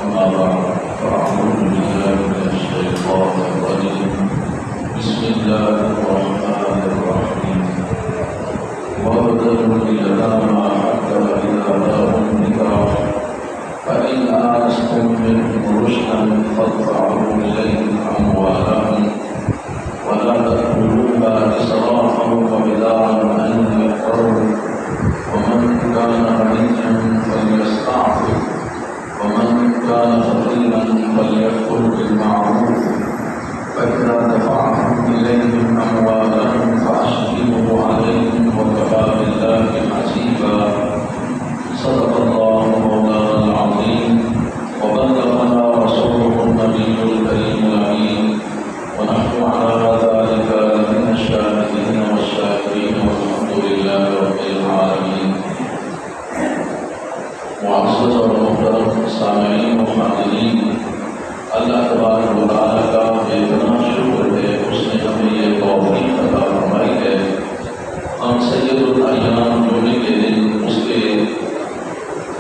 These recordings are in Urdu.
أما بعد فأعوذ بالله من الشيطان الرجيم بسم الله الرحمن الرحيم وابتلوا اليتامى حتى إذا بلغوا النكاح فإن آنستم منهم رشدا فادفعوا إليهم أموالهم ولا تأكلوها إسرافا وبدارا أن يكفروا ومن كان غنيا فليستعفف ومن كان فقيرا فليأكل بالمعروف فإذا دفعتم إليهم أموالهم فأشهدوا عليهم وكفى بالله حسيبا. صدق الله مولانا العظيم وبلغنا رسوله النبي الكريم الأمين ونحن على ذلك من الشاهدين والشاكرين والحمد لله رب العالمين. معزز اور محترم سامعین و خاطرین، اللہ تبارک و تعالیٰ کا اتنا شکر ہے، اس نے ہمیں یہ توفیق عطا فرمائی ہے ہم سید الایام جمعے کے دن اس کے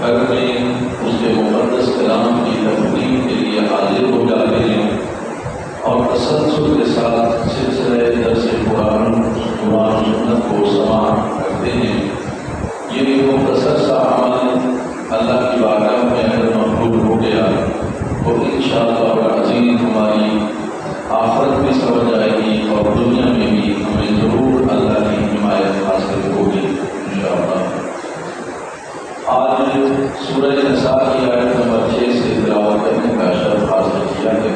گھر میں اس کے مقدس کلام کی تقدیم کے لیے حاضر ہو جاتے ہیں اور تسلسل کے ساتھ سلسلہ درس قرآن سنت کو سماعت کرتے ہیں۔ یہ مختصر سا عمل اللہ کی بارگاہ میں اگر مقبول ہو گیا تو انشاءاللہ العزیز ہماری آخرت بھی سمجھ آئے گی اور دنیا میں بھی ہمیں ضرور اللہ کی حمایت حاصل ہوگی انشاءاللہ۔ آج سورہ نساء کی آیت نمبر 6 سے تلاوت کرنے کا شرف حاصل کیا ہے۔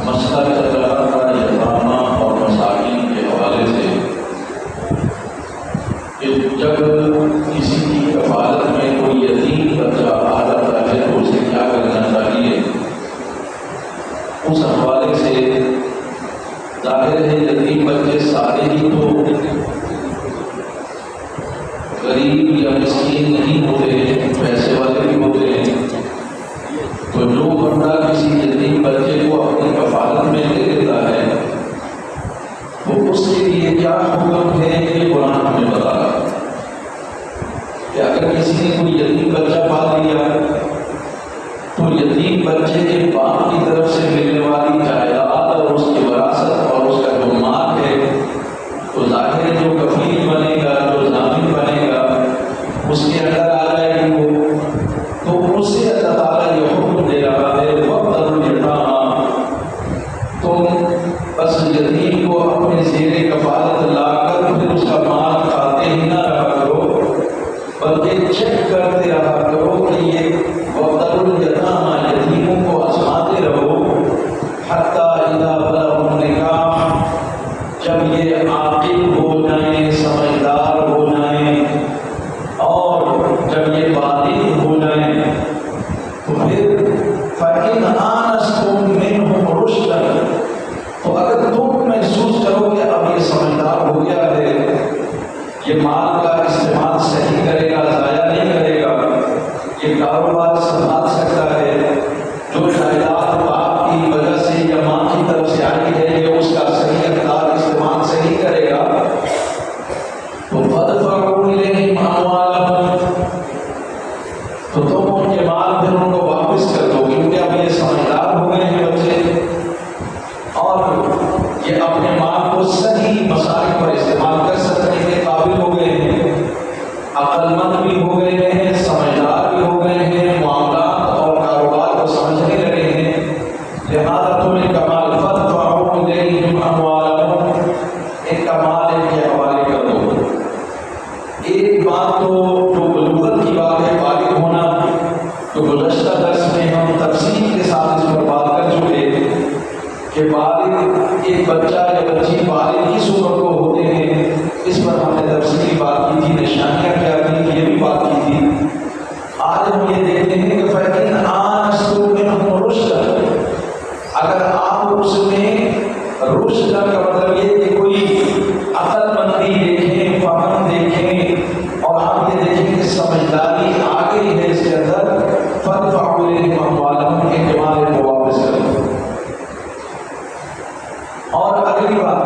مسئلہ چل رہا تھا یتامہ اور مساکین کے حوالے سے کہ جب کسی کی کفالت میں کوئی یتیم بچہ آ جاتا ہے تو اسے کیا کرنا چاہیے، اس حوالے سے ظاہر ہے یتیم بچے سارے ہی تو غریب یا مسکین نہیں ہوتے ہیں، پیسے والے بھی ہوتے ہیں۔ تو جو بندہ کسی یتیم بچے کو اپنی کفالت میں لے لیتا ہے تو اس کے لیے کیا حکم ہے یہ قرآن ہمیں بتا رہا ہے کہ اگر کسی نے کوئی یتیم بچہ پال لیا تو یتیم بچے کے باپ کی طرف سے ملنے والی جائیداد اور اس کی وراثت اور اس کا جو مال ہے تو ظاہر جو کفیل بنے گا، جو ضامن بنے گا، اس کے اندر آ جائے گی وہ، تو اسے اللہ تعالیٰ یہ حکم دے رہا ہے وابتلوا الیتامى، تم بس یتیم کو اپنے زیر کفالت لا کر پھر اس کا مال کھاتے ہی نہ رہا کرو بلکہ چیک کرتے رہا کرو کہ یہ وابتلوا الیتامى یتیموں کو آزماتے رہو حتیٰ اذا بلغوا النکاح، جب یہ عاقل ہو جائیں، سمجھدار ہو جائیں اور جب یہ بالغ ہو جائیں تو پھر فَإِنْ آنَسْتُم مِّنْهُمْ رُشْدًا، تو اگر تم محسوس کرو کہ اب یہ سمجھدار ہو گیا ہے، یہ مال کا استعمال صحیح کرے گا، ضائع نہیں کرے گا، یہ کاروبار سنبھال سکتا ہے، جو جائیداد باپ کی وجہ سے یا ماں کی طرف سے آئی ہے یہ اس کا صحیح اقدار استعمال صحیح کرے گا، تو فَادْفَعُوا إِلَيْهِمْ أَمْوَالَهُمْ، تو تم ان کے مال پھر ان کو واپس کر دو، کیونکہ اب یہ سمجھدار ہو گئے ہیں بچے اور یہ اپنے مال کو صحیح مصارف پر استعمال کر سکنے کے قابل ہو گئے ہیں، عقل مند بھی ہو گئے ہیں، سمجھدار بھی ہو گئے ہیں، معاملات اور کاروبار کو سمجھنے لگے ہیں، لہذا تم ان کا مال فادفعوا إليهم أموالهم، ان کا مال ان کے حوالے کر دو۔ ایک بات تو جو بلوغت کی بات ہے بالغ ہونا، تو گزشتہ درس میں ہم تفصیل کے ساتھ اس پر بات کر چکے کہ بالغ ایک بچہ یا بچی بالغ کس عمر کو ہوتے ہیں، اس پر ہم نے تفصیلی بات کی تھی، نشانیاں کیا تھی یہ بھی بات کی تھی۔ آج ہم یہ دیکھتے ہیں کہ فَإِنْ آنَسْتُم مِّنْهُمْ رُشْدًا، اگر آپ اس میں رشد کا مطلب یہ کہ کوئی عقل مندی دیکھیں، فہم دیکھیں اور آپ یہ دیکھیں کہ سمجھداری آ گئی ہے اس کے اندر، فَادْفَعُوا إِلَيْهِمْ أَمْوَالَهُمْ، ان کے مال کو واپس کرو۔ اور اگلی بات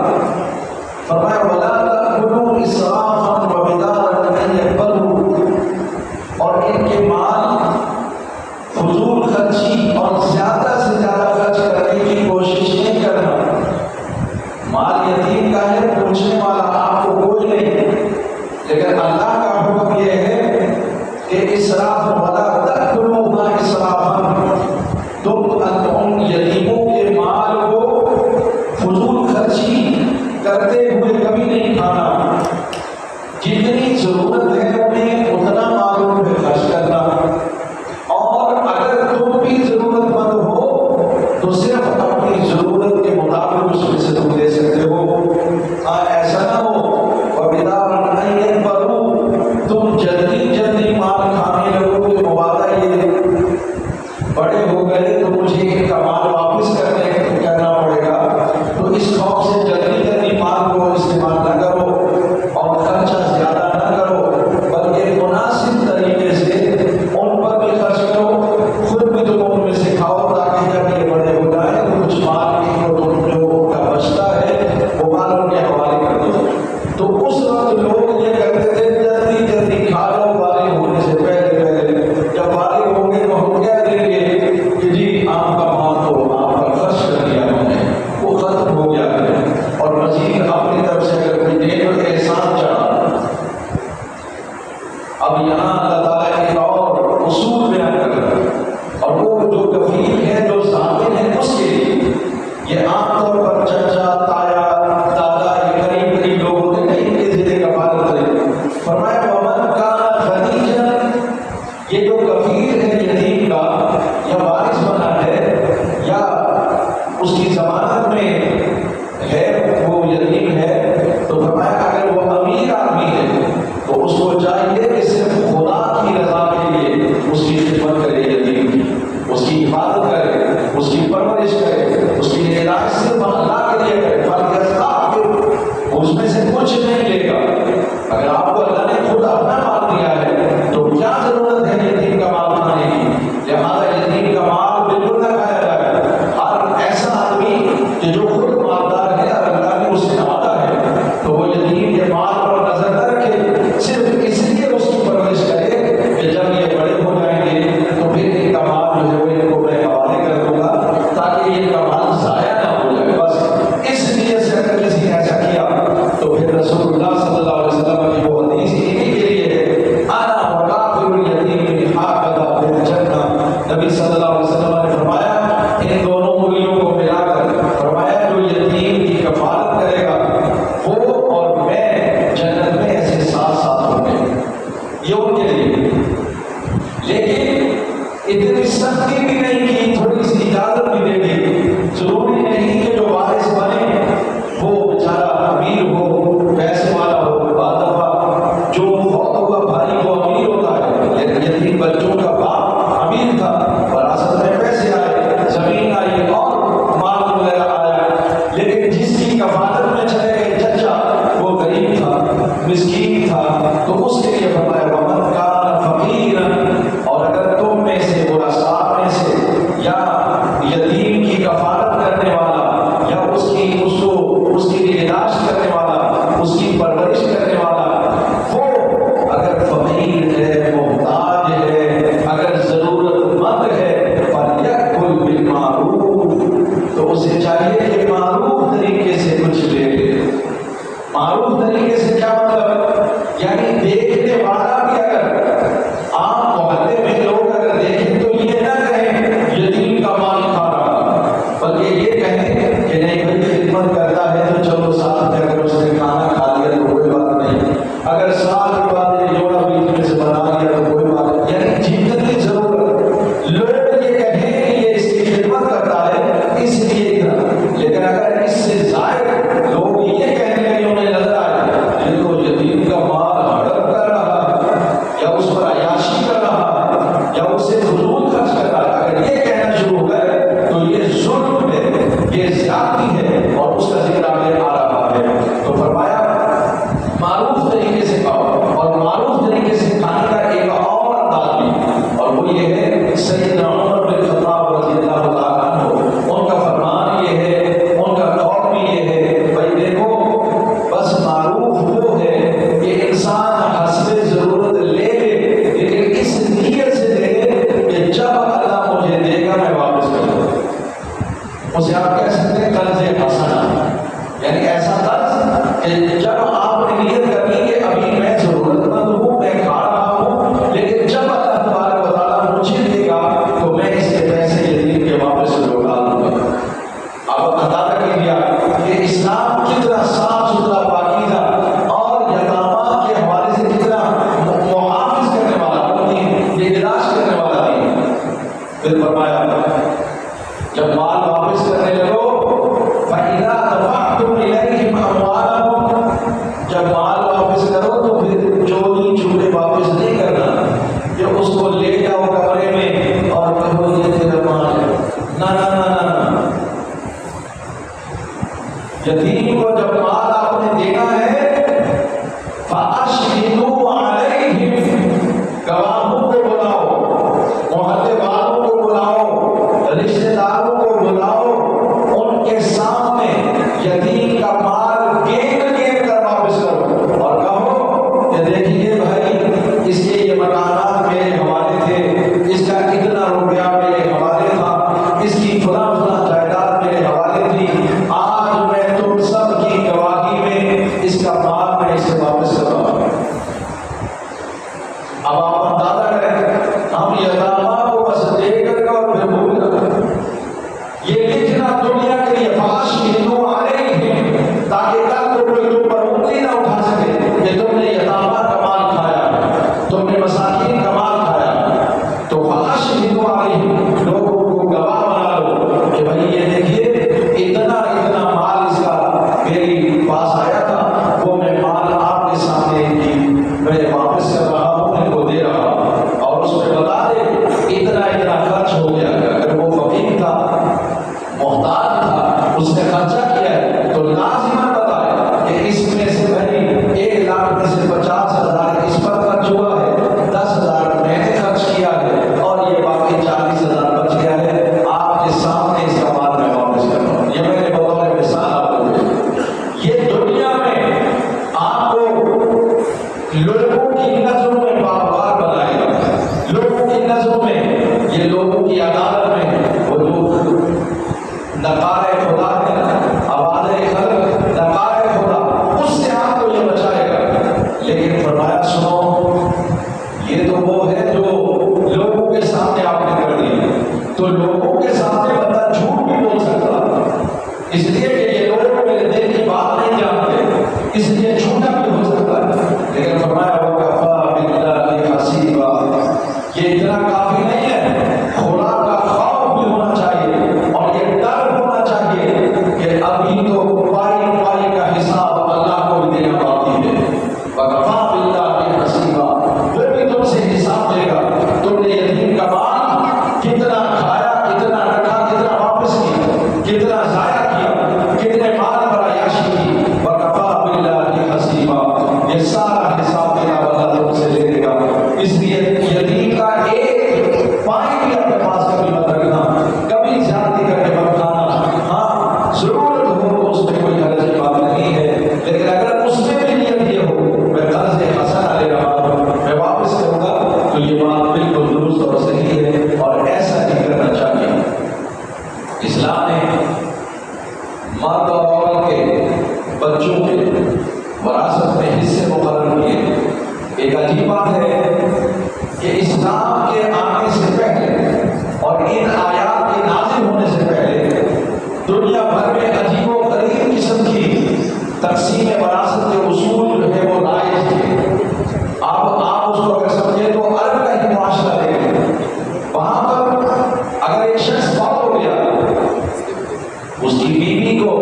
فرمایا وَلَا تَأْكُلُوا إِسْرَافًا وَبِدَارًا أَن تم بھی ضرورت مند ہو تو صرف اپنی ضرورت کے مطابق اس میں سے تم دے سکتے ہو. ایسا نہ ہو تم جلدی جلدی مال کھانے لگو گے. مبادہ یہ بڑے ہو گئے تو مجھے ان کا مال واپس کرنا پڑے گا، تو اس خوف سے جلدی جلدی مال کو استعمال نہ کرو اور خرچہ زیادہ نہ کرو، بلکہ مناسب طریقے سے ان پر بھی خرچ کرو. خود بھی تم ان میں سے کھاؤ تاکہ جب یہ بڑے ہو جائیں تو کچھ مال جو ان کا بچتا ہے وہ مال ان کے حوالے کر دو. تو اس وقت لوگ یہ کرتے تھے جلدی جلدی کھا لو بالغ ہونے سے پہلے. جب بالغ ہوں گے تو ہم کہہ دیں گے کہ جی آپ کا مال تو آپ کا خرچ کر دیا ہم نے، وہ ختم ہو گیا ہے. اور مزید اپنی طرف سے اگر کوئی دین اور احسان چاہا. اب یہاں اللہ تعالیٰ ایک اور اصول بیان کر رہا ہے، اور وہ جو کفیل ہے جو ضامن ہے اس کے لیے. یہ عام طور پر چچا تایا دادا یہ قریب قریب لوگ ہوتے ہیں ان کے ذریعے کفالت کرے. فرمایا ومن کان غنیًا، یہ جو کفیل ہے یتیم کا یا وارث بنا ہے یا اس کی ضمانت میں ہے وہ یتیم ہے، تو فرمایا اگر وہ امیر آدمی ہے تو اس کو چاہیے کہ صرف خدا کی رضا کے لیے اس کی خدمت کرے، یتیم کی اس کی حفاظت کرے، اس کی پرورش کرے، اس کی علاج صرف اللہ کے لیے کرے. اس میں سے کچھ نہیں لے گا. اگر آپ کو اللہ نے خود اپنا مال دیا ہے تو کیا ضرورت ہے یتیم کا مال کھانے کی؟ لہٰذا یتیم کا مال بالکل نہ کھایا جائے. ہر ایسا آدمی کہ جو خود مالدار ہے اور اللہ نے اسے نوازا ہے تو وہ یتیم کے مال پر نظر نہ رکھے، صرف اس لیے اس کی پرورش کرے کہ جب یہ بڑے ہو جائیں گے تو پھر ان کا مال جو ہے وہ ان کو میں حوالے کر دوں گا تاکہ ان کا مال ضائع نہ ہو جائے. بس اس لیے سے اگر کسی نے ایسا کیا تو پھر رسول اللہ صلی اللہ علیہ وسلم کی وہ حدیث انہی کے لیے ہے، انا وکافر الیتیم ہکذا فی الجنہ. نبی صلی اللہ علیہ وسلم نے فرمایا ان دونوں انگلیوں کو ملا کر فرمایا جو یتیم کی کفالت کرے گا وہ اور میں جنت میں ایسے ساتھ ساتھ ہوں گے. یہ ان کے لیے. لیکن اتنی سختی بھی نہیں کی، تھوڑی سی اجازت بھی دے دی. ضروری نہیں کہ جو وارث بنے وہ بیچارہ امیر ہو، پیسے والا ہو. بعض دفعہ جو فوت ہوا بھائی وہ امیر ہوتا ہے، لیکن یتیم بچوں کا باپ امیر تھا، وراثت میں پیسے آئے، زمین آئی اور مال وغیرہ آیا. لیکن جس کی کفالت میں چلے گئے چچا وہ غریب تھا، مسکین تھا، تو اس کے لیے فرمایا ومن کان فقیرا. اور اگر تم میں سے ورثاء میں سے یا یتیم کی کفالت کرنے والا یا اس کی علاج کرنے والا، اس کی پرورش کرنے والا وہ اگر فقیر ہے، محتاج ہے، اگر ضرورت مند ہے، فلیأکل بالمعروف، تو اسے چاہیے کہ معروف طریقے سے کچھ لے لے. معروف طریقے سے کیا مطلب؟ یعنی دیکھنے والا بھی اگر عام محلے میں لوگ اگر دیکھیں تو یہ نہ کہیں یتیم کا مال کھا رہا، بلکہ یہ کہیں کہ نہیں بھائی خدمت کرتا ہے تو چلو ساتھ میں اگر اس نے کھانا کھا لیا تو کوئی بات نہیں، اگر سال کے بعد ایک جوڑا بیچ میں سے بنا لیا تو کوئی بات نہیں. یعنی جتنی ضرورت لوگ یہ کہیں کہ یہ اس کی خدمت کرتا ہے اس لیے اتنا. لیکن اگر اس سے زائد لوگ یہ کہنے لگے انہیں نظر آئے یہ تو یتیم کا مال ہڑپ کر رہا ہے یا اس پر عیاشی کر رہا ہے یا اسے فضول خرچ کر رہا ہے، اگر یہ کہنا شروع ہو گئے تو یہ ظلم ہے، یہ زیادتی ہے اور اس کا ذکر آگے آ رہا ہے. تو فرمایا معروف طریقے سے کھاؤ. اور معروف طریقے سے کھانے کا ایک اور انداز بھی، اور وہ یہ ہے سیدنا عمر بن خطاب رضی اللہ تعالیٰ عنہ ان کا فرمان یہ ہے، ان کا قول بھی یہ ہے بھائی دیکھو بس معروف وہ ہے کہ انسان حسب ضرورت لے لے، لیکن اس نیت سے لے لے کہ جب اللہ مجھے دے گا میں واپس کر دوں. اسے آپ کہہ سکتے ہیں قرض حسنہ، یعنی ایسا قرض کہ جب آپ نے نیت کرنی کہ ابھی میں ضرورت مند ہوں، میں کھا رہا ہوں، لیکن جب اللہ تبارک و تعالیٰ مجھے دے گا تو میں اس کے پیسے یتیم کے واپس لوٹا دوں گا. اب اندازہ کیجیے کہ اسلام کتنا صاف ستھرا پاکیزہ اور یتامہ کے حوالے سے کتنا محافظ کرنے والا، اپنی نگہداشت کرنے والا دین. پھر فرمایا جب مال واپس کرنے لگو فَإِذَا دَفَعْتُمْ إِلَيْهِمْ أَمْوَالَهُمْ، جب مال واپس کرو تو پھر چوری چھپے واپس نہیں کرنا کہ اس کو لے جاؤ کمرے میں اور کہو یہ تیرا مال ہے. نہ یتیم کو جب مال آپ نے دینا ہے فَأَشْهِدُوا عَلَيْهِمْ، گواہوں کو بلاؤ، محلے والوں کو بلاؤ، رشتے داروں کو بلاؤ، ان کے سامنے یتیم کا مال گین کر واپس کرو اور کہو کہ دیکھیے بھائی اس کے یہ مکانات میرے حوالے تھے، اس کا اتنا روپیہ میرے حوالے تھا، اس کی فلاں جائیداد میرے حوالے تھی، آج میں تم سب کی گواہی میں اس کا مال میں اسے واپس کر رہا ہوں. اب آپ اندازہ کریں ہم یتامہ کو بس دے کر اور پھر بھول جاتے ہیں. یہ لکھنا دنیا کے لیے فَأَشْهِدُوا عَلَيْهِمْ تاکہ کل کو کوئی تم پر انگلی نہ اٹھا سکے کہ تم نے یتامہ کا مال کھایا، تم نے مساکین کا مال کھایا. تو فَأَشْهِدُوا عَلَيْهِمْ لوگوں کو گواہ بنا لو کہ بھائی یہ دیکھیے اتنا مال اس کا میری پاس آیا تھا، وہ میں مال آپ کے سامنے میں واپس کر رہا ہوں، ان کو دے رہا ہوں، اور اس میں بتا دے اتنا خرچ ہو گیا. اگر وہ فقیر تھا، محتاج تھا، اس نے خرچہ کیا ہے تو لازماً بتائے کہ اس میں سے بھائی 1 لاکھ میں سے 50,000 اس پر خرچ ہوا ہے، 10,000 میں نے خرچ کیا ہے اور یہ باقی 40,000 بچ گیا ہے، آپ کے سامنے اس کا مال میں واپس کر رہا ہوں. یہ میں نے بطور مثال آپ کو دی. یہ دنیا میں آپ کو لوگوں کی نظروں میں باوقار بنائے گا، لوگوں کی نظروں میں، یہ لوگوں کی عدالت میں وہ لوگ نقار خدا ہے، آواز خلق نقار خدا، اس سے آپ کو یہ بچائے گا. لیکن فرمایا سنو یہ تو وہ ہے جو لوگوں کے سامنے آپ نے کر دی. تو لوگوں کے سامنے بندہ جھوٹ بھی بول سکتا اس لیے کہ یہ لوگ میرے دل کی بات نہیں جانتے، اس لیے جھوٹا بھی ہو سکتا ہے. لیکن فرمایا وَكَفَىٰ بِاللَّهِ حَسِيبًا، یہ اتنا کافی نہیں ہے، خدا کا خوف بھی ہونا چاہیے اور یہ ڈر ہونا چاہیے کہ ابھی تو پائی کا حساب اللہ کو بھی دینا باقی ہے. وَكَفَىٰ بِاللَّهِ حَسِيبًا، وہ بھی تم سے حساب لے گا. تم نے یتیم کا مال کتنا کھایا، کتنا رکھا، کتنا واپس کیا، کتنا ضائع کیا، کتنے مال پر عیاشی کی. وَكَفَىٰ بِاللَّهِ حَسِيبًا، یہ سارا حساب دینا والا تم سے لے لے گا. اس لیے یتیم کا ایک پانی بھی اپنے پاس کبھی مت رکھنا، کبھی زیادتی کر کے مت کھانا. ہاں ضرورت ہو تو اس میں کوئی حرج کی بات نہیں ہے، لیکن اگر اس میں بھی نیت یہ ہو میں قرض حسنہ لے رہا ہوں، میں واپس کروں گا، تو یہ بات بالکل درست اور صحیح ہے اور ایسا نہیں کرنا چاہیے. اسلام نے مرد اور عورت کے بچوں کے وراثت میں حصے مقرر کیے. ایک عجیب بات ہے کہ اسلام کے آنے سے پہلے اور ان آیات کے نازل ہونے سے پہلے دنیا بھر میں عجیب و غریب قسم کی تقسیم وراثت کے اصول جو ہے وہ رائج تھے. آپ اس کو اگر سمجھے تو عرب کا ہی معاشرہ دیکھیں، وہاں پر اگر ایک شخص فوت ہو گیا اس کی بیوی کو،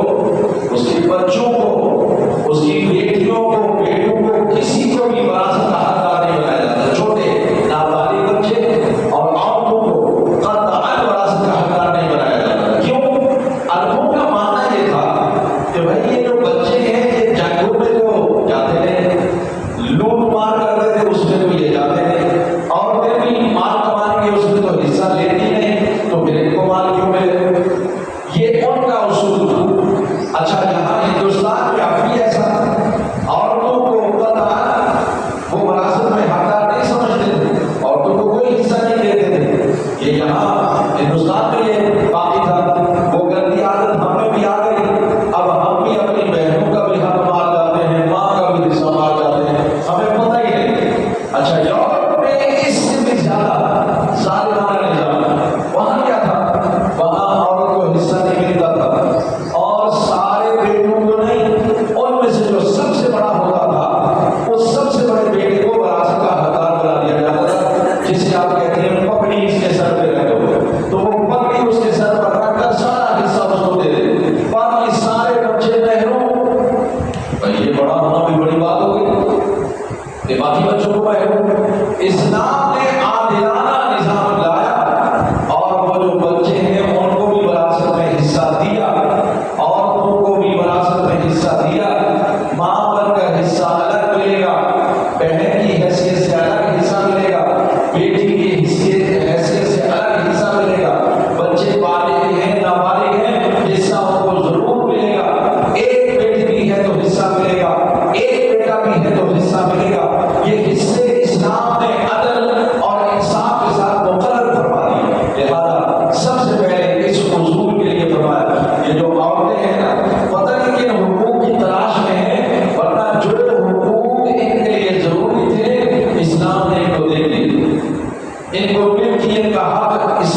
اس کے بچوں کو، اس کی بیٹیوں کو، بیٹوں کو، کسی کو بھی وراثت کا حقدار نہیں بنایا جاتا. چھوٹے نابالغ بچے اور عورتوں کو قطعاً وراثت کا حقدار نہیں بنایا جاتا. کیوں؟ عربوں کا ماننا یہ تھا کہ بھائی یہ جو بچے ہیں یہ جنگوں میں تو جاتے ہیں، لوٹ مار کرتے تھے، اس میں تو یہ جاتے ہیں، عورتیں بھی مال کمانے کے اس میں تو حصہ لیتی نہیں، تو پھر ان کو مال کیوں ملے؟ یہ ان کا اصول تھا. اچھا یہاں ہندوستان میں اب بھی ایسا عورتوں کو قطعاً وہ وراثت میں حقدار نہیں سمجھتے تھے، عورتوں کو کوئی حصہ نہیں دیتے تھے. یہ یہاں ہندوستان میں یہ باقی تھا. وہ گندی عادت ہم میں بھی آ گئی، اب ہم بھی اپنی بہنوں کا بھی حق مار جاتے ہیں، ماں کا بھی حصہ مار جاتے ہیں، ہمیں پتہ ہی نہیں. اچھا یورپ میں اس سے بھی زیادہ ظالمانہ نظام، وہاں کیا تھا؟ وہاں عورت کو حصہ نہیں ملتا تھا اور سارے بیٹوں کو نہیں، ان میں سے جو سب سے بڑا ہوتا تھا اس سب سے بڑے بیٹے کو وراثت کا حقدار بنا دیا جاتا تھا، جسے آپ کہتے ہیں پکڑی اس کے سر پہ لگے ہوئے.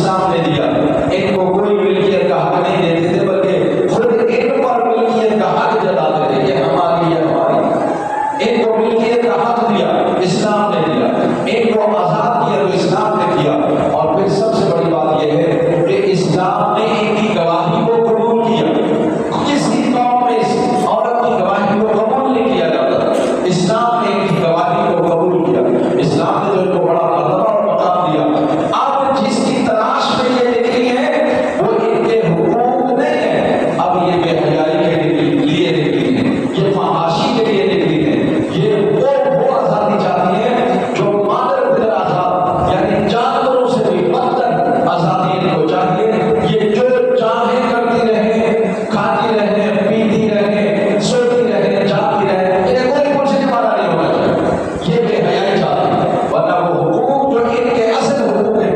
اسلام نے دیا. ان کو کوئی ملکیت کا حق نہیں دیتے تھے بلکہ خود ان پر ملکیت کا حق جتاتے تھے کہ ہماری ہے ہماری. ان کو ملکیت کا حق دیا اسلام نے دیا. ان کو آزاد کیا تو اسلام نے کیا. اور پھر سب سے بڑی بات یہ ہے کہ اسلام نے ان کی گواہی کو قبول کیا. کسی قوم میں اس عورت کی گواہی کو قبول نہیں کیا جاتا. اسلام نے ان کی گواہی کو قبول کیا. اسلام نے جو ان کو بڑا مرتبہ اور مقام دیا. اب جس کی تلاش میں یہ نکلی ہے وہ ان کے حقوق نہیں ہے. اب یہ بے حیائی کے لیے نکلی ہے, یہ فحاشی کے لیے نکلی ہے. یہ وہ آزادی چاہتی ہے جو مادر بدر آزاد, یعنی جانوروں سے بھی بدتر آزادی ان کو چاہیے. یہ جو چاہے کرتی رہے, کھاتی رہے, پیتی رہے, سوتی رہے, جاتی رہے, انہیں کوئی پوچھنے والا نہیں ہونا چاہیے. یہ بے حیائی چاہتی ہے. ورنہ وہ حقوق جو ان کے اصل حقوق ہیں,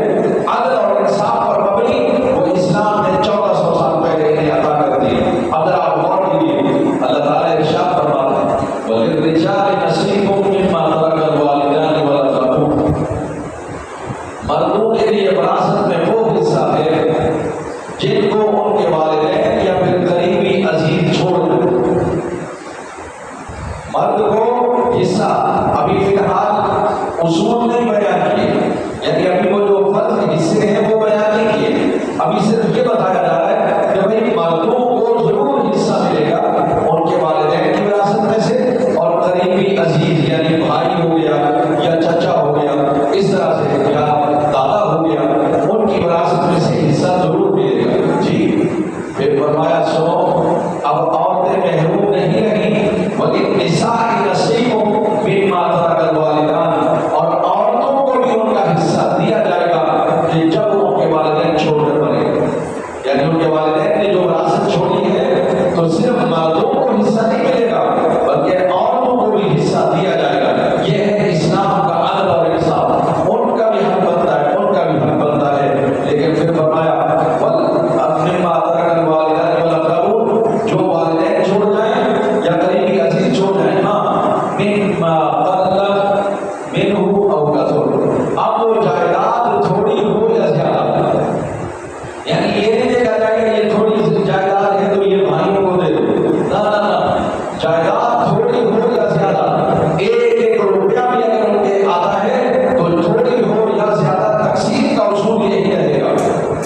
عدل اور انصاف پر مبنی, وہ اسلام نے 1400 سال پہلے انہیں عطا کر دی. اب ذرا آپ غور کیجیے, اللہ تعالیٰ ارشاد فرماتا ہے وَلِلرِّجَالِ نَصِيبٌ مِّمَّا تَرَكَ الْوَالِدَانِ وَالْأَقْرَبُونَ. مردوں کے لیے وراثت میں وہ حصہ ہے جن کو ان کے والدین یا پھر قریبی عزیز چھوڑ دیں. مرد کو حصہ ابھی فی الحال اصول نہیں بیان کیے, یعنی ابھی وہ جو فرض حصے ہیں وہ بیان نہیں کیے. ابھی صرف یہ بتایا جا رہا ہے کہ بھائی مردوں کو ضرور حصہ ملے گا ان کے والدین کی وراثت میں سے, اور قریبی عزیز یعنی بھائی ہو گیا یا چچا ہو گیا, اس طرح سے یا دادا ہو گیا, ان کی وراثت میں سے حصہ ضرور ملے گا. جی پھر فرمایا سنو, اب عورتیں محروم نہیں رہیں. وَلِلنِّسَاءِ نَصِيبٌ مِّمَّا تَرَكَ الْوَالِدَانِ, اور عورتوں کو بھی ان کا حصہ دیا جائے گا کہ جب ان کے والدین چھوڑ کر مریں گے. یعنی ان کے والدین نے جو وراثت چھوڑی ہے تو صرف مردوں کو حصہ نہیں ملے گا بلکہ عورتوں کو بھی حصہ دیا جائے گا. یہ ہے اسلام کا عدل اور انصاف. ان کا بھی حق بنتا ہے, ان کا بھی حق بنتا ہے. لیکن پھر فرمایا مِّمَّا تَرَكَ الْوَالِدَانِ وَالْأَقْرَبُونَ, جو والدین چھوڑ جائیں یا قریبی عزیز چھوڑ جائیں. ہاں مِّمَّا قَلَّ مِنْهُ أَوْ كَثُرَ. اب وہ جائیداد تھوڑی ہو یا زیادہ, یعنی یہ نہیں دیکھا جائے گا یہ تھوڑی جائیداد ہے تو یہ بھائیوں کو دے دو. نہ, جائیداد تھوڑی ہو یا زیادہ, 1 روپیہ بھی اگر ان کے آتا ہے تو تھوڑی ہو یا زیادہ تقسیم کا اصول یہی رہے گا.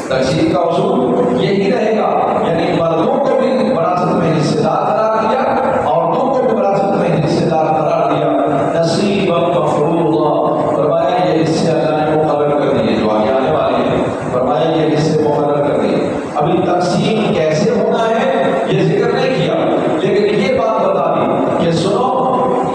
تقسیم کا اصول یہی رہے گا. یعنی مردوں کو بھی وراثت میں حصے دار قرار دیا, عورتوں کو بھی وراثت میں حصے دار قرار دیا. نصیبا مفروضا, فرمایا یہ حصے اللہ نے مقرر کر دیے جو آگے آنے والے ہیں. فرمایا یہ حصے مقرر کر دیے. ابھی تقسیم کیسے ہونا ہے یہ ذکر نہیں کیا, لیکن یہ بات بتا دی کہ سنو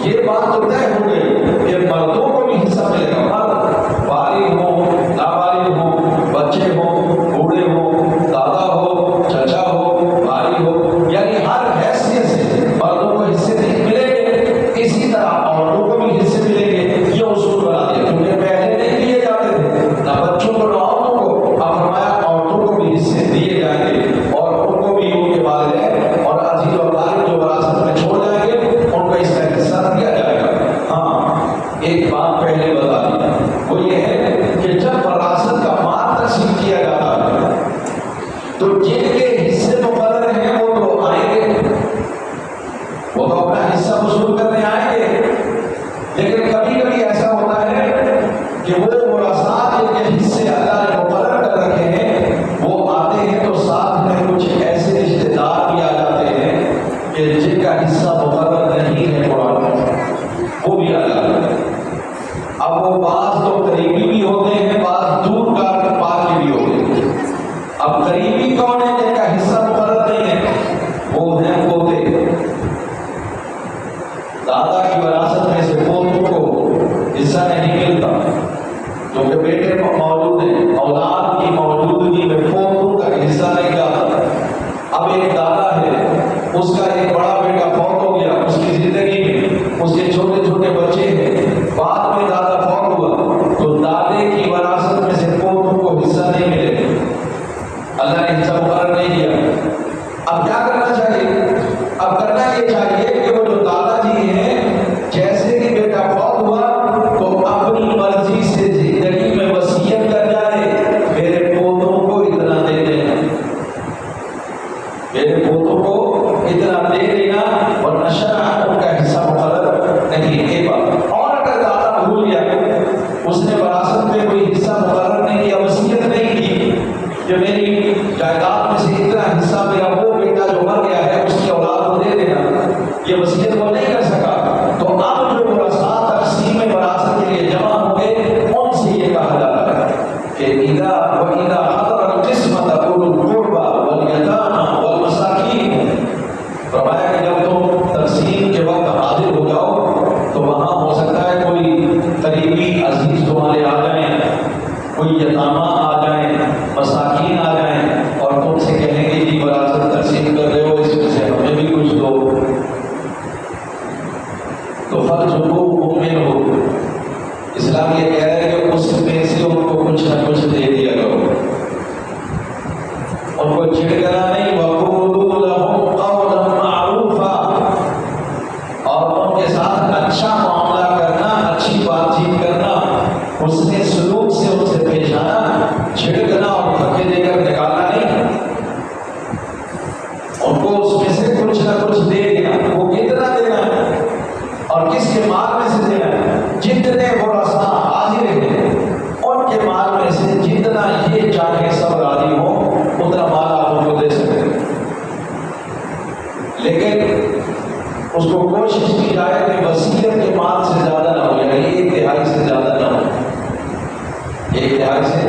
یہ بات تو طے ہو گئی کہ مردوں کو بھی حصہ ملے گا. مرد بالغ ہو, نابالغ ہو, بچے ہو, بوڑھے ہو, دادا ہو, چچا ہو, بھائی ہو, یعنی ہر حیثیت سے مردوں کو حصے ملیں گے. اسی طرح عورتوں کو بھی حصے ملیں گے. یہ اصول بنا دیا کیونکہ پہلے نہیں دیے جاتے تھے نہ بچوں کو نہ عورتوں کو. اب فرمایا عورتوں کو بھی حصے دیے جائیں گے اور ان کو بھی ان کے والدین اور عزیز و اقارب جو وراثت میں چھوڑ جائیں گے ان کو اس کا حصہ دیا جائے گا. ہاں ایک بات پہلے بتا دی, وہ یہ ہے کہ جب وراثت کا مال تقسیم کیا جاتا ہے تو جن کے حصے مقرر ہیں وہ تو آئیں گے, وہ تو اپنا حصہ وصول کرنے آئیں گے. لیکن کبھی کبھی ایسا ہوتا ہے کہ وہ ورثاء جن کے حصے اللہ نے مقرر کر رکھے ہیں وہ آتے ہیں تو ساتھ میں کچھ ایسے رشتے دار بھی آ جاتے ہیں کہ جن کا حصہ مقرر نہیں ہے قرآن میں, وہ بھی آ جاتے ہیں. اب وہ بعض تو قریبی بھی ہوتے ہیں, بعض دور کا پاک کے بھی ہوتے ہیں. اب قریبی کون ہے جن کا حصہ مقرر نہیں ہے, وہ ہیں پوتے. دادا کی وراثت میں سے پوتوں کو حصہ نہیں ملتا کیونکہ بیٹے موجود ہیں, اولاد کی موجودگی میں پوتوں کا حصہ نہیں جاتا. اب ایک دادا ہے, اس کا ایک بڑا بیٹا فوت ہو گیا, اس کی زندگی میں اس کے چھوٹے چھوٹے بچے ہیں, بعد میں دادا فوت ہوا تو دادے کی وراثت میں سے پوتوں کو حصہ نہیں ملے. اللہ نے کہ میری جائیداد میں سے اتنا حصہ میرا وہ بیٹا جو مر گیا ہے اس کی اولاد کو دے دینا، یہ وصیت وہ نہیں کر سکا، تو اب جو ورثاء تقسیم وراثت کے لیے جمع ہو گئے ان سے یہ کہا جا رہا ہے کہ اذا واذا حضر القسمۃ اولو القربى والیتامى والمساکین، فرمایا کہ جب تم تقسیم کے وقت حاضر ہو جاؤ تو وہاں ہو سکتا ہے کوئی قریبی عزیز تمہارے آ جائیں، کوئی یتامہ آ جائیں، مساکین آ جائیں اور تم سے کہیں گے جی وراثت تقسیم کر رہے ہو اس میں سے ہمیں بھی کچھ دو، تو فارزقوہ مؤمن ہو، اسلام یہ کہہ رہا ہے کہ اس میں سے ان کو کچھ نہ کچھ دے دیا کرو، ان کو چھڑکنا نہیں، وقولوا لهم قولا معروفا، اور ان کے ساتھ اچھا معاملہ کرنا، اچھی بات چیت کرنا، حسن سلوک سے ان سے پیش آنا، چھڑکنا اور دھکے دے کر نکالنا نہیں، ان کو اس میں سے کچھ نہ کچھ دے دینا، وہ کتنا دینا ہے اور کس کے مال میں سے دینا ہے، جتنے ورثاء حاضر ہیں ان کے مال میں سے جتنا یہ چاہے سب راضی ہو اتنا مال آپ ان کو دے سکتے ہیں، لیکن اس کو کوشش کی جائے کہ وصیت کے مال سے زیادہ نہ ہو، یعنی 1/3 سے زیادہ نہ ہو، 1/3 سے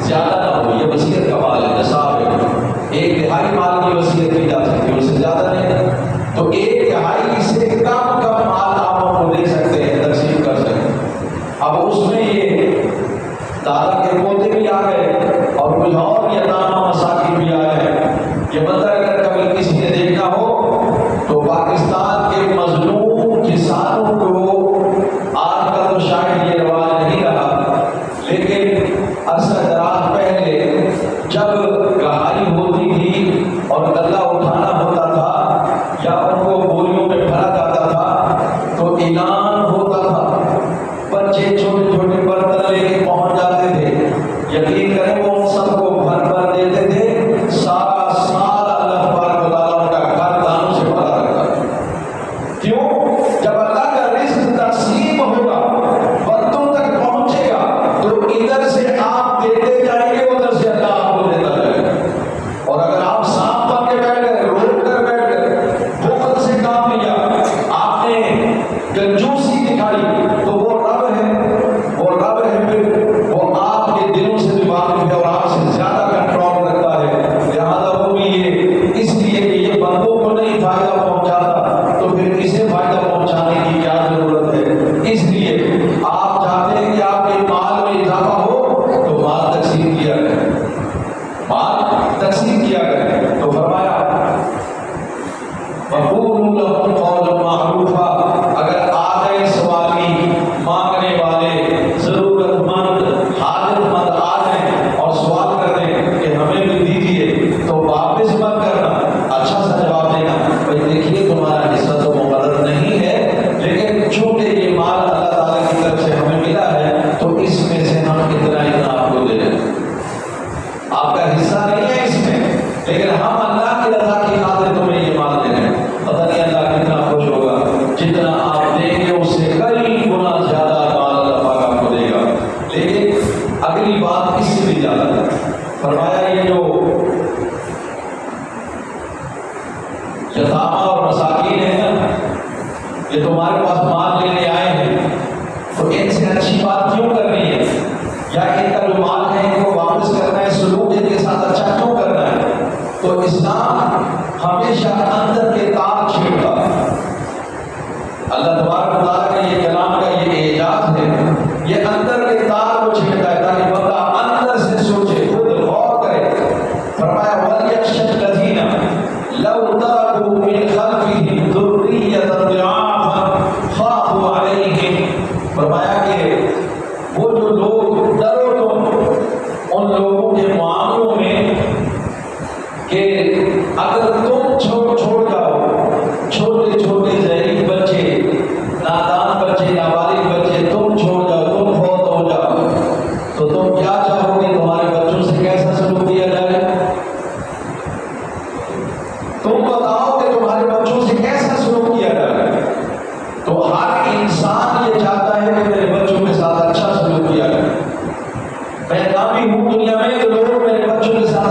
زیادہ نہ ہو، یہ وصیت کا مال ہے، نصاب ہے، 1/3 مال کی وصیت کی جا سکتی ہے، اس سے زیادہ نہیں، تو 1/3 سے کم مال آپ ان کو دے سکتے ہیں، تقسیم کر سکتے ہیں۔ اب اس میں یہ دادا کے پوتے بھی آ گئے اور کچھ اور یتامہ مساکین بھی آ گئے، یہ منظر اگر کبھی کسی نے دیکھا ہو تو پاکستان کے مظلوم کسانوں کو، آج کل تو شاید یہ رواج نہیں رہا، لیکن عرصہ دراز پہلے جب گہائی ہوتی تھی اور غلہ اٹھانا ہوتا تھا یا ان کو بوریوں میں بھرا جاتا تھا تو اعلان ہوتا تھا، بچے چھوٹے چھوٹے برتن لے کے پہنچ جاتے تھے، یقین کریں وہ ان سب کو بھر دیتے تھے، سارا سال اللہ تبارک و تعالیٰ ان کا گھر دانوں سے بھرا رکھتا ہے۔ کیوں؟ جب اللہ کا رزق تقسیم ہوگا، برتنوں تک پہنچے گا، تو ادھر سے آپ دیتے جائیں گے، ادھر سے اللہ آپ کو دیتا جائے گا، اور اگر آپ سانپ بن کے بیٹھ گئے، روک کر بیٹھ گئے، بخل سے کام لیا، آپ نے کنجوسی دکھائی، تو وہ رب ہے پھر وہ آپ کے دلوں سے بھی واقف ہے اور آپ سے زیادہ کنٹرول رکھتا ہے، لہذا وہ بھی یہ اس لیے کہ یہ بندوں کو نہیں فائدہ پہنچاتا تو پھر اسے فائدہ پہنچانے کی کیا ضرورت ہے، اس لیے آپ چاہتے ہیں کہ آپ کے مال میں اضافہ ہو تو مال تقسیم کیا کریں، مال تقسیم کیا کریں، تو فرمایا وَقُولُوا لَهُمْ قَوْلًا مَعْرُوفًا، اگر آ گئے سوالی، مانگنے والے، ضرورت مند، حاجت مند آ جائیں اور سوال کر دیں کہ ہمیں بھی دیجیے، تو واپس مت کرنا، اچھا سا جواب دینا، بھائی دیکھیے تمہارا حصہ تو مقرر نہیں ہے، لیکن چونکہ یہ مال اللہ تعالیٰ کی طرف سے ہمیں ملا ہے تو اس میں سے ہم اتنا آپ کو دے دیں، آپ کا حصہ نہیں ہے اس میں، لیکن ہم اللہ کی رضا کی خاطر تمہیں یہ مال دے رہے ہیں، پتہ نہیں اللہ کتنا خوش ہوگا، جتنا آپ دیں گے اس سے کئی گنا زیادہ مال اللہ پاک آپ کو دے گا، لیکن اگلی بات اس سے بھی زیادہ ہے، فرمایا یہ جو یتامہ اور مساکین ہیں نا، یہ تمہارے پاس مال لینے آئے ہیں، تو ان سے اچھی بات کیوں کرنی ہے، یا ان کا جو مال ہے ان کو واپس کرنا ہے، سلوک ان کے ساتھ اچھا کیوں کرنا ہے، تو اسلام ہمیشہ اندر کے تار چھیڑتا ہے، اللہ تبارک و تعالیٰ کا یہ کلام کا یہ اعجاز ہے، یہ اندر کے تار کو چھیڑتا ہے تاکہ بندہ اندر سے سوچے، خود غور کرے، فرمایا وَلْيَخْشَ الَّذِينَ لَوْ تَرَكُوا مِنْ خَلْفِهِمْ ذُرِّيَّةً ضِعَافًا خَافُوا عَلَيْهِمْ، فرمایا کہ وہ جو لوگ ڈرو تم ان لوگوں کے معاملوں میں کہ اگر تم چھوڑ جاؤ، چھوٹے چھوٹے ضعیف بچے، نادان بچے، نابالغ بچے تم چھوڑ جاؤ، تم فوت ہو جاؤ، تو تم کیا چاہو گے تمہارے بچوں سے کیسا سلوک کیا جائے، تم بتاؤ کہ تمہارے بچوں سے کیسا سلوک کیا جائے، تو ہر انسان یہ چاہتا ہے کہ میرے بچوں کے ساتھ اچھا سلوک کیا جائے، میں کامیاب ہوں دنیا میں تو لوگ میرے بچوں کے ساتھ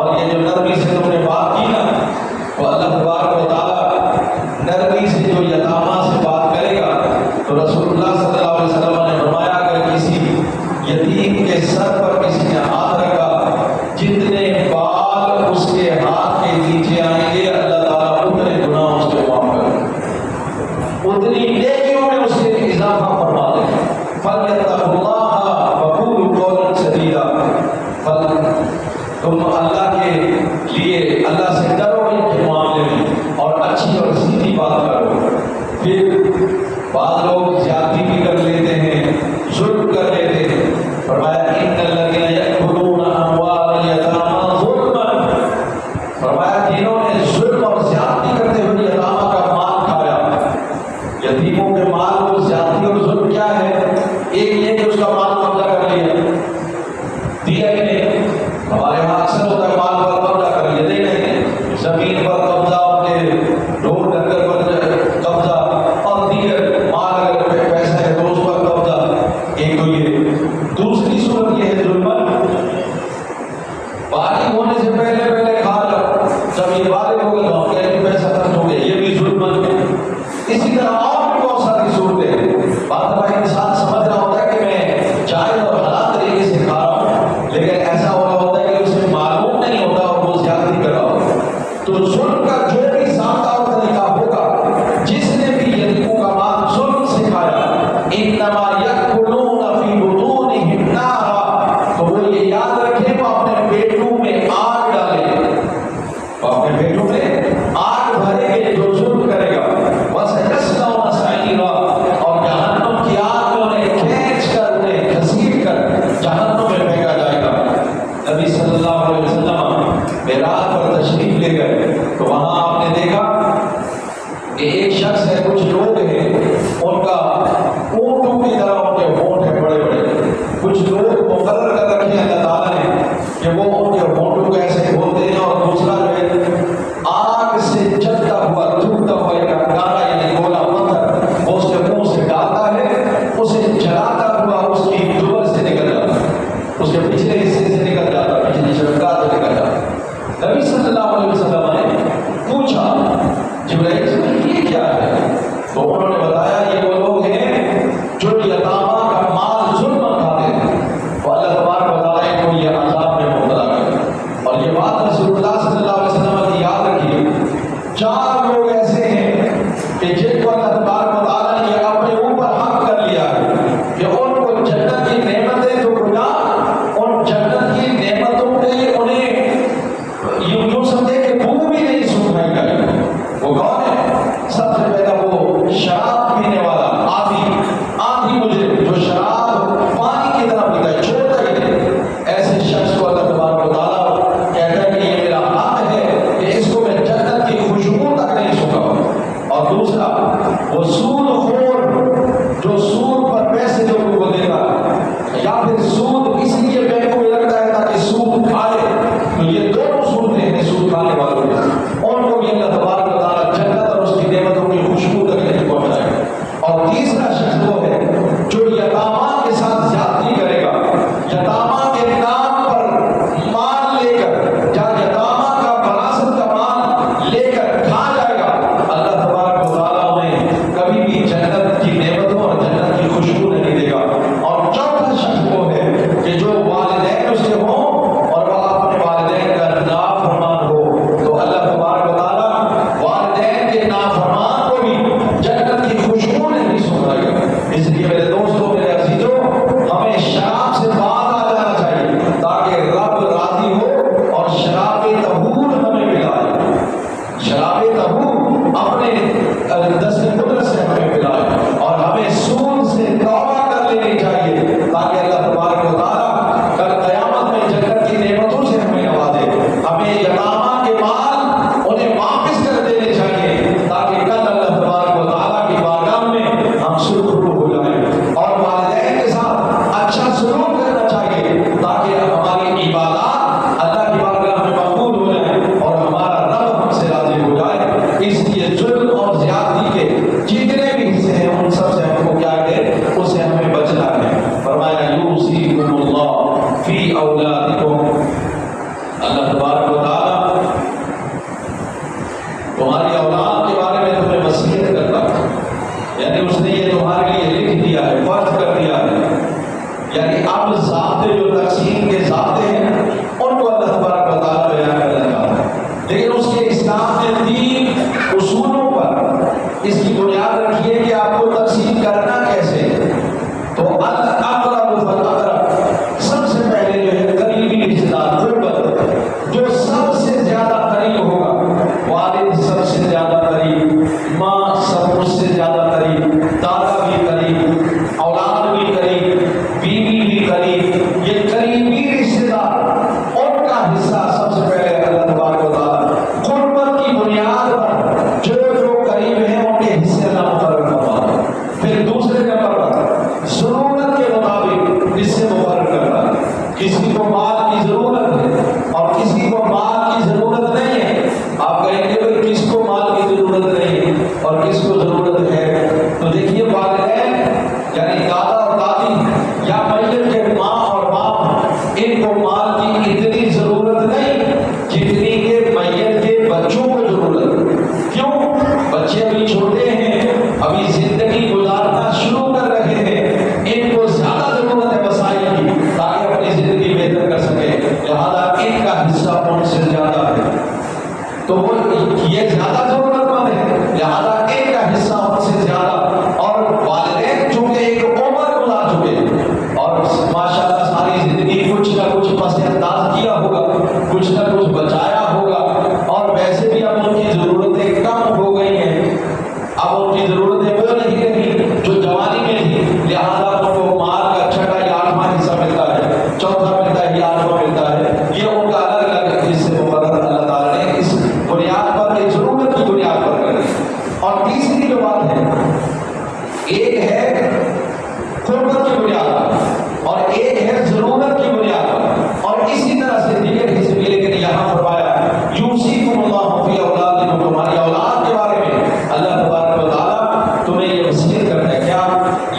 اور یہ جو نرمی سے تم نے بات کی نا، تو اللہ تبارک و تعالیٰ نرمی سے جو یتامہ سے بات کرے گا، تو رسول اللہ صلی اللہ علیہ وسلم نے فرمایا کہ کسی یتیم کے سر پر کسی نے ہاتھ رکھا، جتنے بال اس کے ہاتھ کے نیچے آئیں گے اللہ تعالیٰ اتنے گناہ اس کو معاف کر دے، اتنی نیکیوں میں اس کے اضافہ فرما دے۔ فَلْيَتَّقُوا اللَّهَ وَقُولُوا قَوْلًا سَدِيدًا، تم اللہ کے لیے اللہ سے ڈرو ان کے معاملے میں اور اچھی اور سیدھی بات کرو۔ پھر بعض لوگ زیادتی بھی کر لیتے ہیں، ظلم کر لیتے ہیں، فرمایا ان الذین یأکلون اموال الیتامی ظلما، فرمایا جنہوں نے ظلم اور زیادتی کرتے ہوئے یتامہ کا مال کھایا۔ یتیموں کے مال کو زیادتی اور ظلم کیا ہے؟ ایک یہ کہ اس کا مال قبضہ کر لیا، دیا ہی نہیں۔ ہمارے یہاں اکثر ہوتا ہے مال پر قبضہ کر لیا، دے نہیں، زمین پر قبضہ، اپنے ڈھول ڈنگر پر قبضہ، اور دیگر مال اگر پیسہ ہے تو اس پر قبضہ۔ ایک تو یہ، دوسری صورت یہ ہے ظلم، بالغ ہونے سے پہلے پہلے کھا لو، جب یہ بالغ ہو گئے تو ہم کہتے ہیں پیسہ خرچ ہو گیا، یہ بھی ظلم ہے۔ اسی طرح اور بھی بہت ساری صورتیں ہیں۔ بعض دفعہ انسان سمجھ رہا ہوتا ہے کہ میں جائز اور حلال طریقے سے کھا رہا ہوں، لیکن ایسا ہو رہا ہوتا ہے کہ اسے معلوم نہیں ہوتا اور وہ زیادتی کر رہا ہوتا ہے۔ تو ظلم کا جو بھی ضابطہ اور طریقہ ہوگا، جس نے بھی یتیموں کا مال ظلم سے کھایا، انما یأکلون فی بطونہم نارا، تو وہ یہ یاد رکھیں وہ اپنے پیٹوں میں آگ ڈالے، وہ اپنے پیٹوں میں آگ بھرے گے جو ظلم کرے گا، وَسَيَصْلَوْنَ سَعِيرًا، اور جہنم کی آگ میں انہیں کھینچ کر، انہیں گھسیٹ کر جہنم میں پھینکا جائے گا۔ نبی صلی اللہ علیہ وسلم معراج پر تشریف لے گئے تو وہاں آپ نے دیکھا کہ ایک شخص ہے، کچھ لوگ ہیں ان کا اونٹوں کی طرح ان کے ہونٹ ہیں بڑے بڑے، کچھ لوگ مقرر کر رکھے ہیں اللہ تعالیٰ نے کہ وہ ان کے ہونٹوں کو ایسے کھولتے ہیں، اور دوسرا جو ہے آگ سے جلتا ہوا دھوتا ہوا ایک کالا یعنی گولا پتھر وہ اس کے منہ سے ڈالتا ہے، اسے جلاتا ہوا اس کی دبر سے نکل جاتا ہے، اس کے پچھلے حصے سے نکل جاتا ہے، پچھلی شرکات سے نکل جاتا ہے۔ نبی صلی اللہ علیہ وسلم نے پوچھا جبرائیل سے یہ کیا ہے؟ تو انہوں نے بتایا یہ وہ لوگ ہیں جو یتامہ کا مال ظلم کھاتے ہیں، تو اللہ تبارک و تعالیٰ کو یہ عذاب میں مبتلا کرے۔ اور یہ بات رسول اللہ صلی اللہ علیہ وسلم کی یاد رکھیے، 4 لوگ ایسے ہیں کہ جن کو اللہ تبارک و تعالیٰ نے یہ اپنے اوپر حق کر لیا ہے کہ ان کو جنت کی نعمتیں تو گنا، ان جنت کی نعمتوں کے انہیں یوں سمجھے کہ بو بھی نہیں سنائی کرے۔ وہ کون ہے؟ سب سے پہلا وہ شراب پینے والا آدھی مجرم جو شراب پانی کی طرح پیتا ہے، چھوڑتا ہی نہیں، ایسے شخص کو اللہ تبارک و تعالیٰ کہتا ہے کہ یہ میرا حق ہے کہ اس کو میں جنت کی خوشبو تک نہیں سکھاؤں۔ اور دوسرا وہ سود خور جو سود پر پیسے لوگوں کو دیتا ہے، یا پھر سود اس لیے بینکوں میں رکھتا ہے تاکہ سود کھائے، تو یہ دونوں صورتیں ہیں سود کھانے والوں میں، ان کو بھی اللہ تبارک و تعالیٰ جنت اور اس کی نعمتوں کی خوشبو تک نہیں پہنچائے۔ اور تیسرا شخص وہ ہے جو یتامہ کے ساتھ زیادتی کرے گا، یتامہ کے نام پر مال لے کر یا یتامہ کا وراثت کا مال لے کر کھا جائے گا، اللہ تبارک و تعالیٰ انہیں کبھی بھی جنت کی نعمتوں اور جنت کی خوشبو نہیں دے گا۔ اور چوتھا شخص وہ ہے کہ جو والدین اس کے ہوں اور وہ اپنے والدین کا نافرمان ہو، تو اللہ تبارک و تعالیٰ والدین کے نافرمان کو بھی جنت کی خوشبو نہیں سنائے گا۔ اس لیے میرے دوستوں، میرے عزیزوں، ہمیں شراب سے باز آ جانا چاہیے تاکہ رب راضی ہو اور شراب طہور ہمیں پلائے، شراب طہور اپنے دست قدرت سے ہمیں پلائے، اور ہمیں سود سے توبہ کر لینی چاہیے تاکہ اللہ تبارک و تعالیٰ کل قیامت میں جنت کی نعمتوں سے ہمیں نوازے۔ ہمیں یتامہ کے مال انہیں واپس کر دینے چاہیے تاکہ کل اللہ تبارک و تعالیٰ کی بارگاہ میں ہم سرخرو ہو جائیں، اور والدین کے ساتھ اچھا سلوک کرنا چاہیے تاکہ ہماری عبادات اللہ کی بارگاہ میں مقبول ہو جائیں اور ہمارا رب ہم سے راضی ہو جائے۔ ان سے زیادہ ہے تو وہ یہ زیادہ ضرورت مند ہے، لہذا ایک کا حصہ ان سے زیادہ، اور والدین چونکہ ایک عمر گزار چکے اور ماشاءاللہ ساری زندگی کچھ نہ کچھ پس انداز کیا ہوگا، کچھ نہ کچھ بچایا ہوگا، اور ویسے بھی اب ان کی ضرورتیں کم ہو گئی ہیں، اب ان کی ضرورتیں وہ نہیں رہی جو جوانی میں تھی، لہذا ان کو مال کا چھٹا یا آٹھواں حصہ ملتا ہے، چوتھا ملتا ہے یا آٹھواں ملتا ہے، یہ ان کا الگ الگ حصے مقرر اللہ تعالیٰ نے اس بنیاد پر، ایک ضرورت کی بنیاد پر کر دی۔ اور تیسری جو بات ہے، ایک ہے قربت کی بنیاد پر اور ایک ہے ضرورت کی بنیاد پر، اور اسی طرح سے دیگر حصے بھی، لیکن یہاں فرمایا یوصیکم اللہ فی اولادکم، تمہاری اولاد کے بارے میں اللہ تبارک و تعالیٰ تمہیں یہ وصیت کرتا ہے کیا؟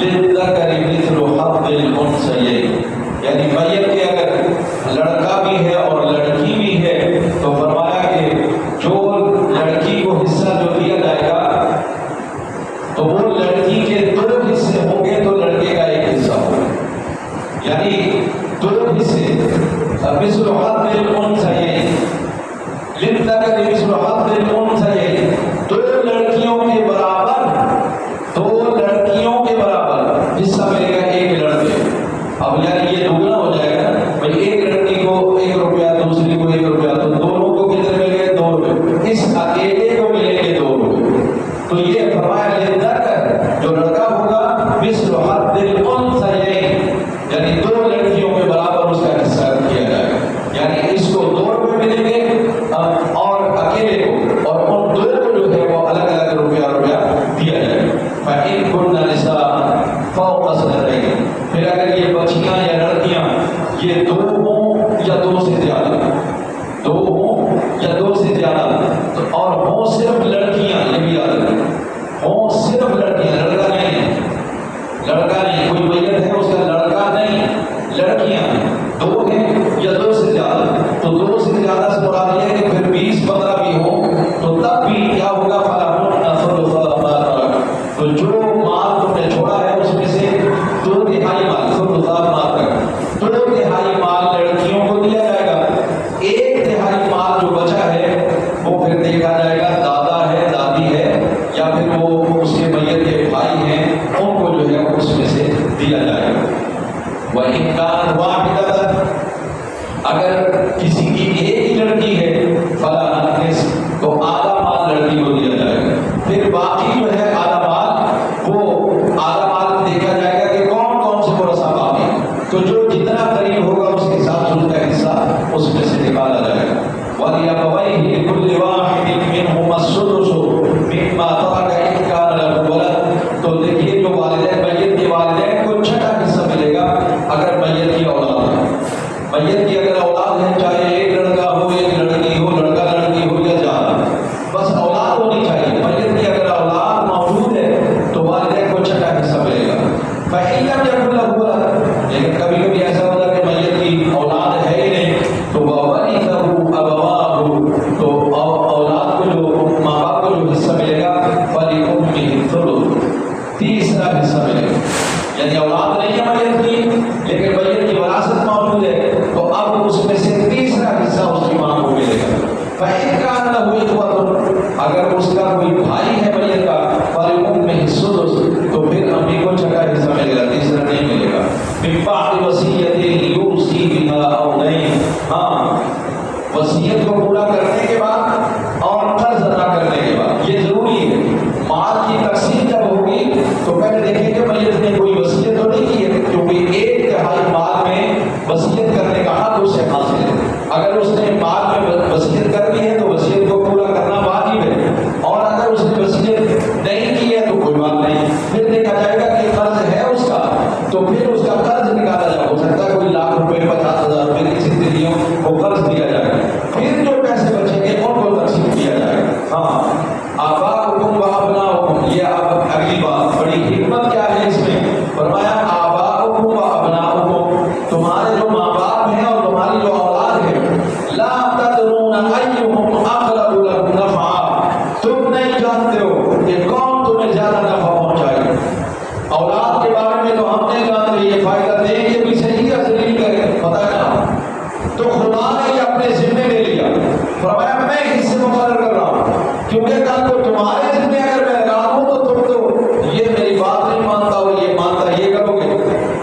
للذکر مثل حظ الانثیین، یعنی میت کے اگر لڑکا بھی ہے اور لڑکی بھی ہے تو فرمایا کہ جو لڑکی کو حصہ جو دیا جائے گا تو وہ لڑکی کے دو حصے ہوں گے تو لڑکے کا ایک حصہ ہوگا، یعنی دو حصے، مثل حظ الانثیین، للذکر مثل حظ الانثیین، دو لڑکیوں کے برابر، دو لڑکیوں کے برابر حصہ ملے گا ایک لڑکے۔ اب یعنی یہ دگنا ہو جائے گا، بھائی ایک لڑکی کو 1 روپیہ، دوسری کو 1 روپیہ، تو دونوں کو کتنے مل گئے؟ 2 روپے، اس اکیلے کو ملیں گے 2 روپے۔ تو یہ فرمایا للذکر، جو لڑکا ہوگا مثل حظ الانثیین، یعنی 2 لڑکیوں کے برابر اس کا حصہ کیا جائے گا، یعنی اس کو 2 روپے ملیں گے اور اکیلے کو، اور ان 2 کو جو ہے وہ الگ الگ روپیہ دیا جائے گا۔ فَإِن كُنَّ نِسَاءً فَوْقَ اثْنَتَيْنِ، پھر اگر یہ بچیاں یا لڑکیاں یہ 2 ہوں یا 2 سے زیادہ، 2 ہوں یا 2 سے زیادہ، اور ہوں صرف لڑکیاں، یہ بھی یاد رکھیں، ہوں صرف لڑکیاں، لڑکا نہیں، لڑکا نہیں، کوئی میت ہے اس کا لڑکا نہیں، لڑکیاں 2 ہیں یا 2 سے زیادہ، تو 2 سے زیادہ سے مراد یہ ہے کہ پھر 20-15 بھی ہوں تو تب بھی کیا ہوگا؟ فَلَهُنَّ ثُلُثُ مَا تَرَكَ، تو جو مال تم نے چھوڑا ہے اس میں سے 2/3 مال، ثُلُثُ مَا تَرَكَ، 2/3 مال لڑکیوں کو دیا جائے گا، 1/3 مال جو بچا ہے وہ پھر دیکھا جائے گا دادا ہے، دادی ہے، یا پھر وہ اس کے میت کے بھائی ہیں، ان کو جو ہے اس میں سے دیا جائے گا۔ وَإِن كَانَتْ وَاحِدَةً، اگر کسی کی ایک ہی لڑکی ہے فَلَهَا النِّصْفُ، تو آدھا مال لڑکی کو دیا جائے گا، پھر باقی جو ہے آدھا مال، وہ آدھا مال دیکھا جائے گا کہ کون کون سے ورثہ باقی، تو جو جتنا قریب ہوگا اس کے حساب سے اس کا حصہ اس میں سے نکالا جائے گا۔ وَلِأَبَوَيْهِ لِكُلِّ وَاحِدٍ مِّنْهُمَا السُّدُسُ مِمَّا تَرَكَ إِن كَانَ لَهُ وَلَدٌ، تو دیکھیے جو والدین، میت کے والدین کو چھٹا حصہ ملے گا اگر میت کی اولاد ہے، میت کی اگر اولاد ہے، چاہے ایک لڑکا ہو ایک لڑکی ہو، لڑکا لڑکی ہو یا زیادہ، بس اولاد ہونی چاہیے، میت کی اگر اولاد موجود ہے تو والدین کو چھٹا حصہ ملے گا۔ فَإِن لَمْ يَكُن لَهُ وَلَدٌ، لیکن کبھی کبھی ایسا ہوتا ہے کہ میت کی اولاد ہے ہی نہیں تو وَوَرِثَهُ أَبَوَاهُ، تو اولاد کو جو ماں باپ کو جو حصہ ملے گا فَلِأُمِّهِ الثُّلُثُ، تیسرا حصہ ملے گا، یعنی اولاد نہیں ہے میت کی لیکن میت کی وراثت موجود ہے تو اب اس میں سے تیسرا حصہ اس کی ماں کو ملے گا۔ فَإِن كَانَ لَهُ إِخْوَةٌ، اگر اس کا کوئی بھائی ہے میت کا فَلِأُمِّهِ السُّدُسُ، تو پھر امی کو چھٹا حصہ ملے گا، تیسرا نہیں ملے گا۔ مِن بَعْدِ وَصِيَّةٍ يُوصِي بِهَا أَوْ دَيْنٍ، ہاں وصیت کو پورا کرنے کے بعد اور قرض ادا کرنے کے بعد، یہ ضروری ہے۔ مال کی تقسیم جب ہوگی تو پہلے دیکھیں کہ میت نے کوئی وصیت تو نہیں کی ہے، کیونکہ 1/3 مال میں وصیت کرنے کا حق اسے حاصل ہے، اگر اس نے مال میں وصیت کر دی ہے تو وصیت کو پورا کرنا واجب ہے، اور اگر اس نے وصیت نہیں کی ہے تو کوئی بات نہیں، پھر دیکھا جائے گا کہ قرض ہے اس کا تو پھر اس کا قرض نکالا جائے، ہو سکتا ہے کوئی لاکھ روپے 50,000 روپے کسی طریقے کو قرض دیا جائے گا، پھر جو پیسے بچیں گے ان کو تقسیم کیا جائے گا۔ ہاں آباؤکم وابناؤکم، یہ اب اگلی بات، بڑی حکمت کیا ہے فرمایا میں حصے مقرر کر رہا ہوں، کیونکہ کل کو تمہارے دل میں اگر میں لگا دوں تو تم تو یہ میری بات نہیں مانتا اور یہ مانتا یہ کرو گے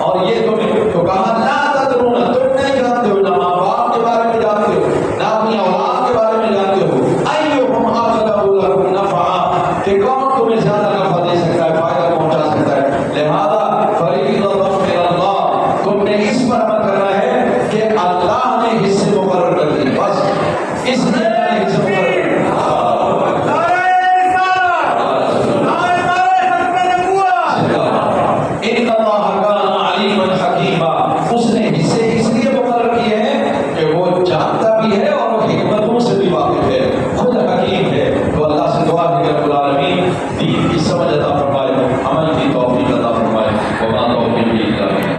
اور یہ تمہیں تو کہا لا تدرون، تم نہیں جانتے ہو، نہ ماں باپ کے بارے میں جانتے ہو، نہ اپنی اولاد کے بارے میں جانتے ہو، ایہم اقرب لکم نفعا، کہ کون تمہیں زیادہ نفع دے سکتا ہے، فائدہ پہنچا سکتا ہے، لہذا فریضۃ من اللہ، تم نے اس پر عمل کرنا ہے کہ اللہ نے حصے مقرر کر دیے، بس اس نے حصے مقرر کر دیے۔ ان اللہ کان علیما حکیما، اس نے حصے اس لیے مقرر کیے ہیں کہ وہ جانتا بھی ہے اور وہ حکمتوں سے بھی واقف ہے، خود حکیم ہے۔ تو اللہ سے دعا ہے کہ رب العالمین دین کی سمجھ عطا فرمائے۔